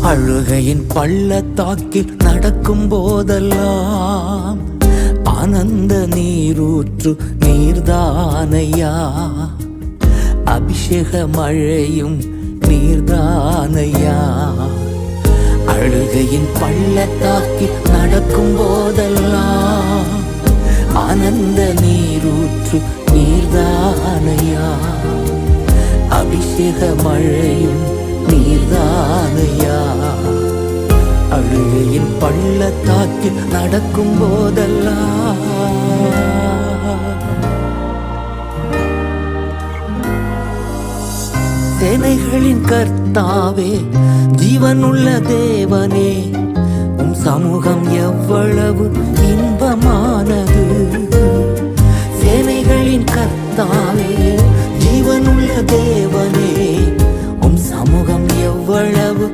அழுகையின் பள்ளத்தாக்கில் நடக்கும் போதெல்லாம் ஆனந்த நீரூற்று நீர்தானையா, அபிஷேக மழையும் நீர்தானையா. அழுகையின் பள்ளத்தாக்கில் நடக்கும் போதெல்லாம் ஆனந்த நீரூற்று நீர்தானையா, அபிஷேக மழையும் நீர்தானையா. அழுகையின் பள்ளத்தாக்கில் நடக்கும் போதெல்லாம் சேனைகளின் கர்த்தாவே, ஜீவனுள்ள தேவனே, உம் சமூகம் எவ்வளவு இன்பமானது. சேனைகளின் கர்த்தாவே, ஜீவனுள்ள தேவனே, உம் சமூகம் எவ்வளவு